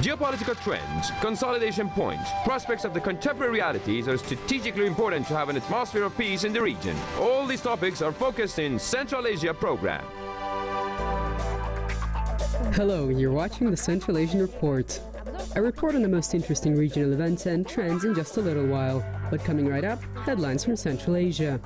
Geopolitical trends, consolidation points, prospects of the contemporary realities are strategically important to have an atmosphere of peace in the region. All these topics are focused in Central Asia program. Hello, you're watching the Central Asian Report. A report on the most interesting regional events and trends in just a little while. But coming right up, headlines from Central Asia.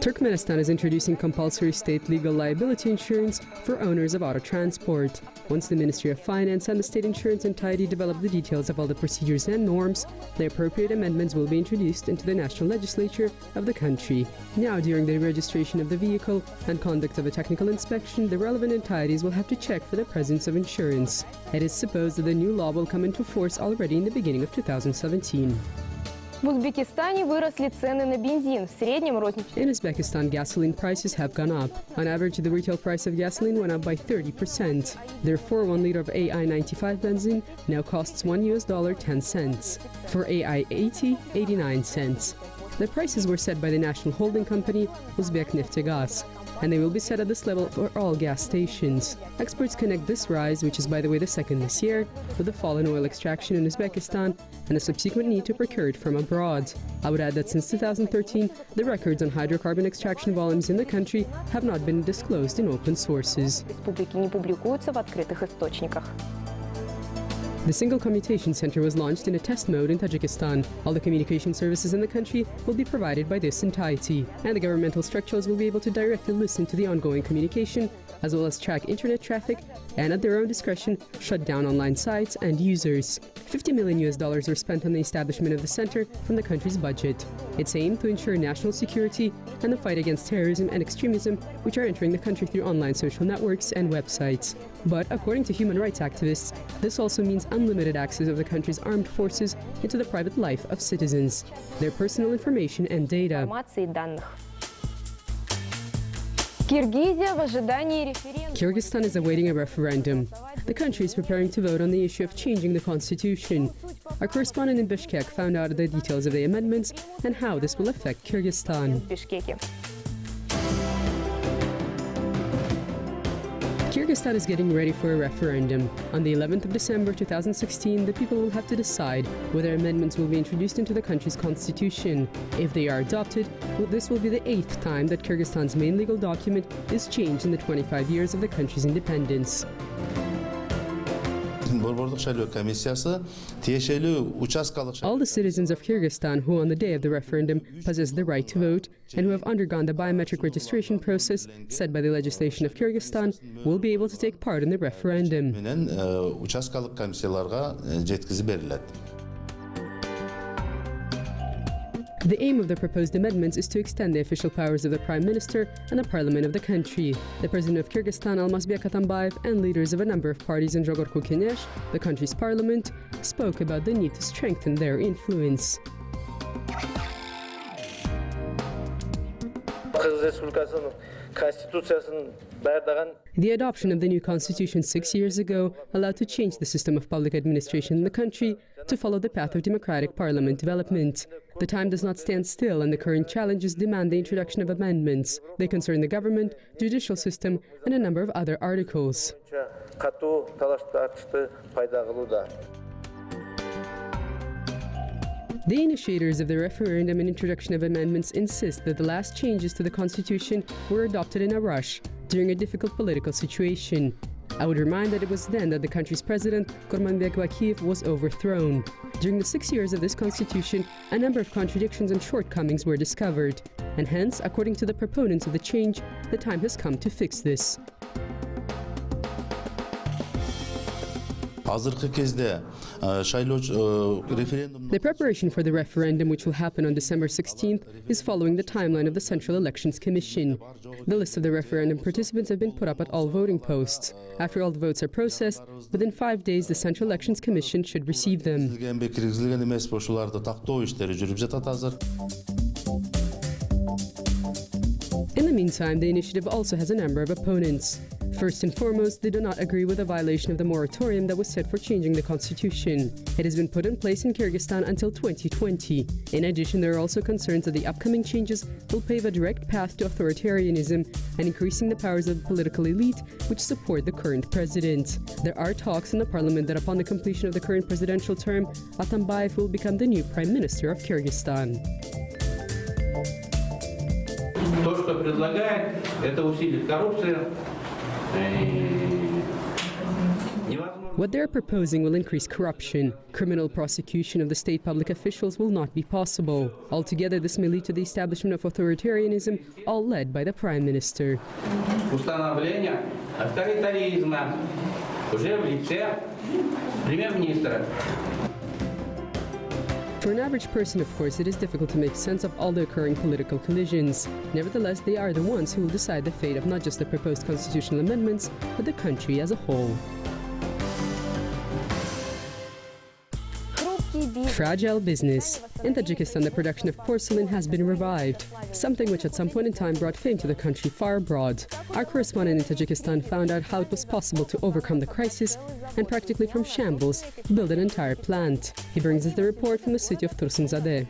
Turkmenistan is introducing compulsory state legal liability insurance for owners of auto transport. Once the Ministry of Finance and the state insurance entity develop the details of all the procedures and norms, the appropriate amendments will be introduced into the national legislature of the country. Now, during the registration of the vehicle and conduct of a technical inspection, the relevant entities will have to check for the presence of insurance. It is supposed that the new law will come into force already in the beginning of 2017. В Узбекистане выросли цены на бензин. В среднем розничный. In Uzbekistan, gasoline prices have gone up. On average, the retail price of gasoline went up by 30%. Therefore, 1 liter of AI-95 benzene now costs $1.10. For AI-80, 89 cents. The prices were set by the national holding company, Uzbekneftgaz, and they will be set at this level for all gas stations. Experts connect this rise, which is by the way the second this year, with the fall in oil extraction in Uzbekistan and a subsequent need to procure it from abroad. I would add that since 2013, the records on hydrocarbon extraction volumes in the country have not been disclosed in open sources. Республики не публикуются в открытых источниках. The single commutation center was launched in a test mode in Tajikistan. All the communication services in the country will be provided by this entity, and the governmental structures will be able to directly listen to the ongoing communication, as well as track internet traffic, and at their own discretion, shut down online sites and users. $50 million were spent on the establishment of the center from the country's budget. It's aimed to ensure national security and the fight against terrorism and extremism, which are entering the country through online social networks and websites. But according to human rights activists, this also means unlimited access of the country's armed forces into the private life of citizens, their personal information and data. Kyrgyzstan is awaiting a referendum. The country is preparing to vote on the issue of changing the constitution. Our correspondent in Bishkek found out the details of the amendments and how this will affect Kyrgyzstan. Kyrgyzstan is getting ready for a referendum. On the 11th of December 2016, the people will have to decide whether amendments will be introduced into the country's constitution. If they are adopted, this will be the 8th time that Kyrgyzstan's main legal document is changed in the 25 years of the country's independence. All the citizens of Kyrgyzstan who on the day of the referendum possess the right to vote and who have undergone the biometric registration process set by the legislation of Kyrgyzstan will be able to take part in the referendum. The aim of the proposed amendments is to extend the official powers of the Prime Minister and the Parliament of the country. The President of Kyrgyzstan, Almazbek Atambayev, and leaders of a number of parties in Jogorku Kenyash, the country's parliament, spoke about the need to strengthen their influence. The adoption of the new constitution 6 years ago allowed to change the system of public administration in the country to follow the path of democratic parliament development. The time does not stand still, and the current challenges demand the introduction of amendments. They concern the government, judicial system, and a number of other articles. The initiators of the referendum and introduction of amendments insist that the last changes to the constitution were adopted in a rush during a difficult political situation. I would remind that it was then that the country's president, Kurmanbek Bakiyev, was overthrown. During the 6 years of this constitution, a number of contradictions and shortcomings were discovered, and hence, according to the proponents of the change, the time has come to fix this. The preparation for the referendum, which will happen on December 16th, is following the timeline of the Central Elections Commission. The list of the referendum participants have been put up at all voting posts. After all the votes are processed, within 5 days the Central Elections Commission should receive them. In the meantime, the initiative also has a number of opponents. First and foremost, they do not agree with the violation of the moratorium that was set for changing the constitution. It has been put in place in Kyrgyzstan until 2020. In addition, there are also concerns that the upcoming changes will pave a direct path to authoritarianism and increasing the powers of the political elite which support the current president. There are talks in the parliament that upon the completion of the current presidential term, Atambayev will become the new prime minister of Kyrgyzstan. То, что предлагает, это усилит коррупцию. What they're proposing will increase corruption. Criminal prosecution of the state public officials will not be possible. Altogether, this may lead to the establishment of authoritarianism, all led by the prime minister. Установление авторитаризма уже в лице премьер-министра. For an average person, of course, it is difficult to make sense of all the occurring political collisions. Nevertheless, they are the ones who will decide the fate of not just the proposed constitutional amendments, but the country as a whole. Fragile business. In Tajikistan, the production of porcelain has been revived, something which at some point in time brought fame to the country far abroad. Our correspondent in Tajikistan found out how it was possible to overcome the crisis and practically from shambles build an entire plant. He brings us the report from the city of Tursunzadeh.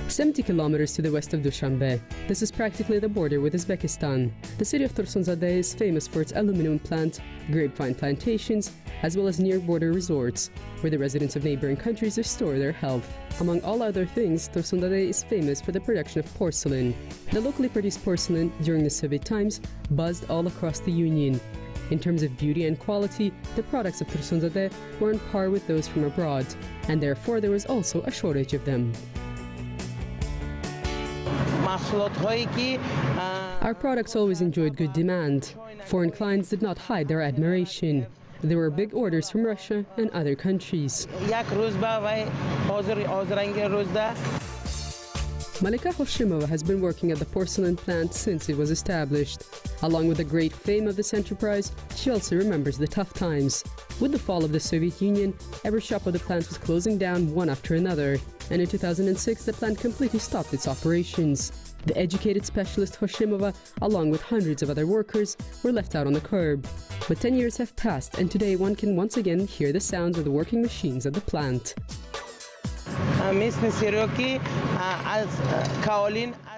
70 kilometers to the west of Dushanbe. This is practically the border with Uzbekistan. The city of Tursunzadeh is famous for its aluminum plant, grapevine plantations, as well as near-border resorts, where the residents of neighboring countries restore their health. Among all other things, Tursunzadeh is famous for the production of porcelain. The locally produced porcelain during the Soviet times buzzed all across the Union. In terms of beauty and quality, the products of Tursunzadeh were on par with those from abroad, and therefore there was also a shortage of them. Our products always enjoyed good demand. Foreign clients did not hide their admiration. There were big orders from Russia and other countries. Malika Hoshimova has been working at the porcelain plant since it was established. Along with the great fame of this enterprise, she also remembers the tough times. With the fall of the Soviet Union, every shop of the plant was closing down one after another, and in 2006 the plant completely stopped its operations. The educated specialist Hoshimova, along with hundreds of other workers, were left out on the curb. But 10 years have passed, and today one can once again hear the sounds of the working machines at the plant.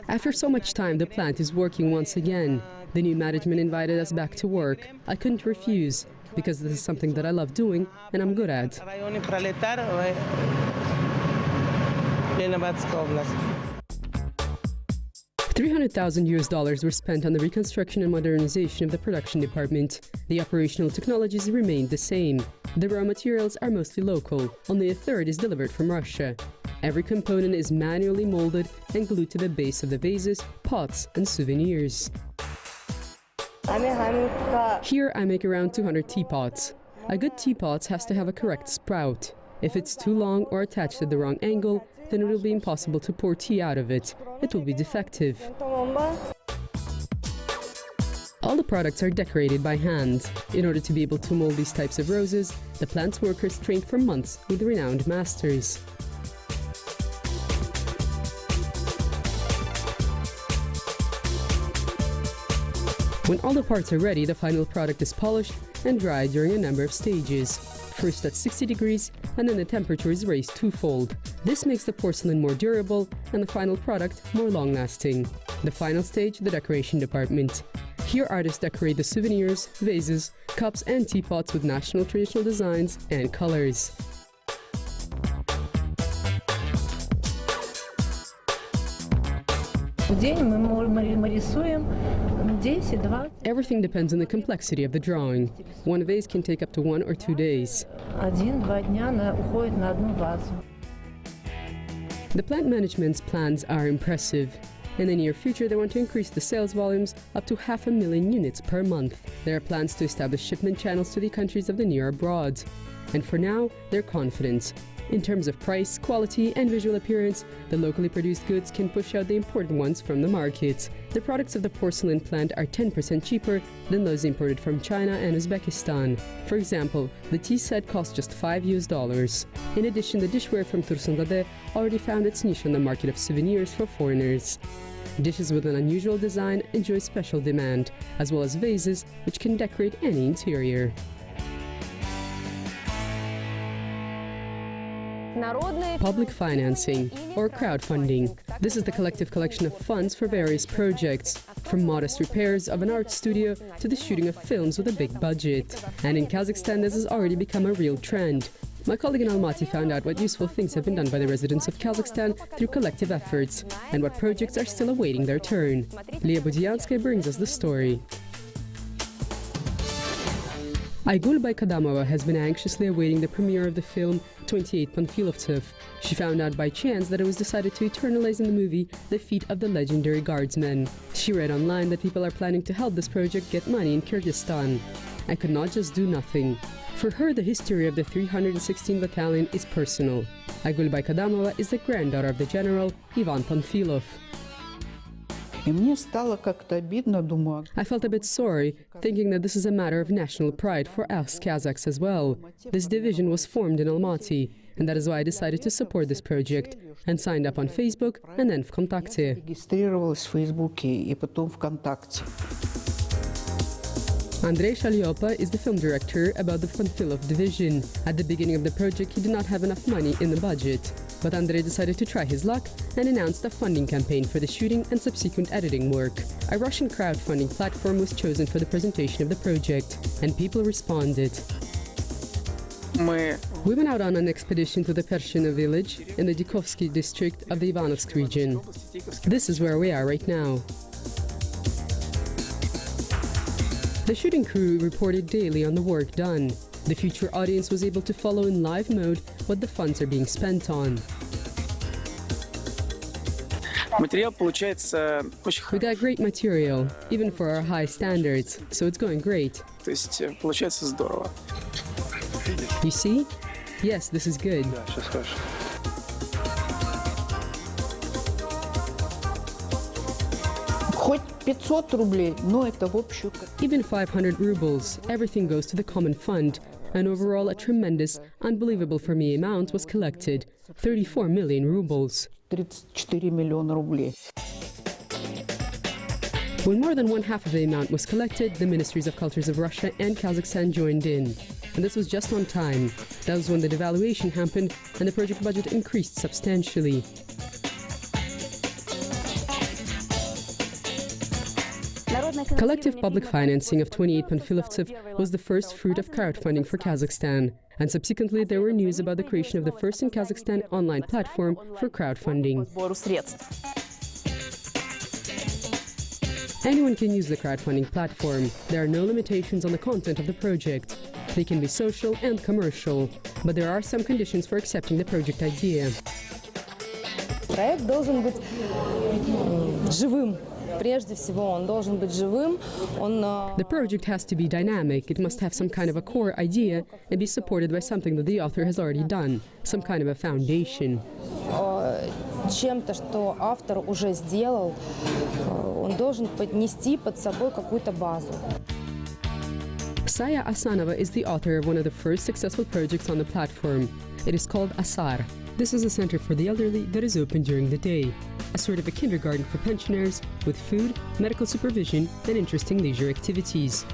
After so much time, the plant is working once again. The new management invited us back to work. I couldn't refuse, because this is something that I love doing and I'm good at. $300,000 were spent on the reconstruction and modernization of the production department. The operational technologies remained the same. The raw materials are mostly local. Only a third is delivered from Russia. Every component is manually molded and glued to the base of the vases, pots, and souvenirs. Here I make around 200 teapots. A good teapot has to have a correct sprout. If it's too long or attached at the wrong angle, then it will be impossible to pour tea out of it. It will be defective. All the products are decorated by hand. In order to be able to mold these types of roses, the plant's workers trained for months with renowned masters. When all the parts are ready, the final product is polished and dried during a number of stages. First at 60 degrees, and then the temperature is raised twofold. This makes the porcelain more durable and the final product more long-lasting. The final stage, the decoration department. Here artists decorate the souvenirs, vases, cups and teapots with national traditional designs and colors. Everything depends on the complexity of the drawing. One vase can take up to 1 or 2 days. The plant management's plans are impressive. In the near future, they want to increase the sales volumes up to 500,000 units per month. There are plans to establish shipment channels to the countries of the near abroad. And for now, they're confident. In terms of price, quality, and visual appearance, the locally produced goods can push out the imported ones from the market. The products of the porcelain plant are 10% cheaper than those imported from China and Uzbekistan. For example, the tea set costs just $5. In addition, the dishware from Tursunzadeh already found its niche on the market of souvenirs for foreigners. Dishes with an unusual design enjoy special demand, as well as vases which can decorate any interior. Public financing, or crowdfunding. This is the collective collection of funds for various projects, from modest repairs of an art studio to the shooting of films with a big budget. And in Kazakhstan, this has already become a real trend. My colleague in Almaty found out what useful things have been done by the residents of Kazakhstan through collective efforts, and what projects are still awaiting their turn. Leah Budianskaya brings us the story. Aygul Baykadamova has been anxiously awaiting the premiere of the film 28 Panfilovtsev. She found out by chance that it was decided to eternalize in the movie the feat of the legendary guardsmen. She read online that people are planning to help this project get money in Kyrgyzstan. I could not just do nothing. For her, the history of the 316th Battalion is personal. Aygul Baykadamova is the granddaughter of the general Ivan Panfilov. I felt a bit sorry, thinking that this is a matter of national pride for us Kazakhs as well. This division was formed in Almaty, and that is why I decided to support this project, and signed up on Facebook and then Vkontakte. Andrei Shalyopa is the film director about the Panfilov division. At the beginning of the project, he did not have enough money in the budget. But Andrei decided to try his luck and announced a funding campaign for the shooting and subsequent editing work. A Russian crowdfunding platform was chosen for the presentation of the project, and people responded. We went out on an expedition to the Pershino village in the Dikovsky district of the Ivanovsk region. This is where we are right now. The shooting crew reported daily on the work done. The future audience was able to follow in live mode what the funds are being spent on. We got great material, even for our high standards, so it's going great. You see? Yes, this is good. Even 500 rubles, everything goes to the common fund, and overall a tremendous, unbelievable for me amount was collected, 34 million rubles. When more than one half of the amount was collected, the ministries of cultures of Russia and Kazakhstan joined in. And this was just on time. That was when the devaluation happened and the project budget increased substantially. Collective public financing of 28 Panfilovtsev was the first fruit of crowdfunding for Kazakhstan, and subsequently there were news about the creation of the first in Kazakhstan online platform for crowdfunding. Anyone can use the crowdfunding platform. There are no limitations on the content of the project. They can be social and commercial, but there are some conditions for accepting the project idea. Проект должен быть живым. Прежде всего, он должен быть живым. The project has to be dynamic. It must have some kind of a core idea and be supported by something that the author has already done, some kind of a foundation. Чем-то, что автор уже сделал, он должен поднести под собой какую-то базу. Saya Asanova is the author of one of the first successful projects on the platform. It is called Asar. This is a center for the elderly that is open during the day, a sort of a kindergarten for pensioners with food, medical supervision, and interesting leisure activities.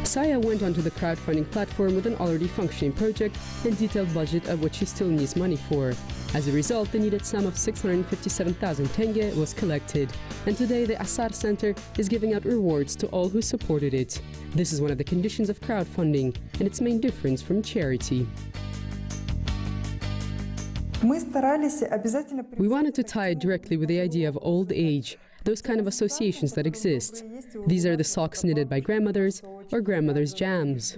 Saya went onto the crowdfunding platform with an already functioning project and detailed budget of what she still needs money for. As a result, the needed sum of 657,000 tenge was collected, and today the Asar Center is giving out rewards to all who supported it. This is one of the conditions of crowdfunding and its main difference from charity. We wanted to tie it directly with the idea of old age, those kind of associations that exist. These are the socks knitted by grandmothers or grandmothers' jams.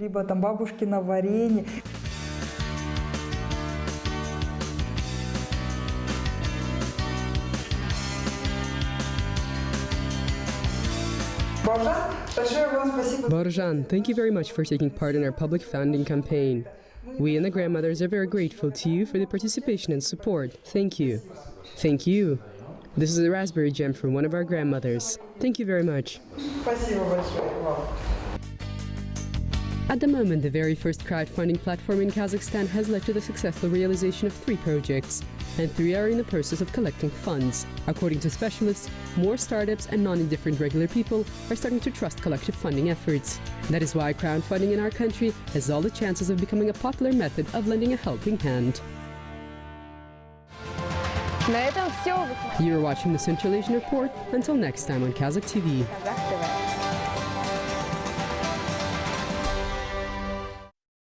Borjan, thank you very much for taking part in our public funding campaign. We and the grandmothers are very grateful to you for the participation and support. Thank you. Thank you. This is a raspberry gem from one of our grandmothers. Thank you very much. At the moment, the very first crowdfunding platform in Kazakhstan has led to the successful realization of 3 projects, and 3 are in the process of collecting funds. According to specialists, more startups and non-indifferent regular people are starting to trust collective funding efforts. That is why crowdfunding in our country has all the chances of becoming a popular method of lending a helping hand. На этом все. You're watching the Central Asian Report. Until next time on Kazakh TV.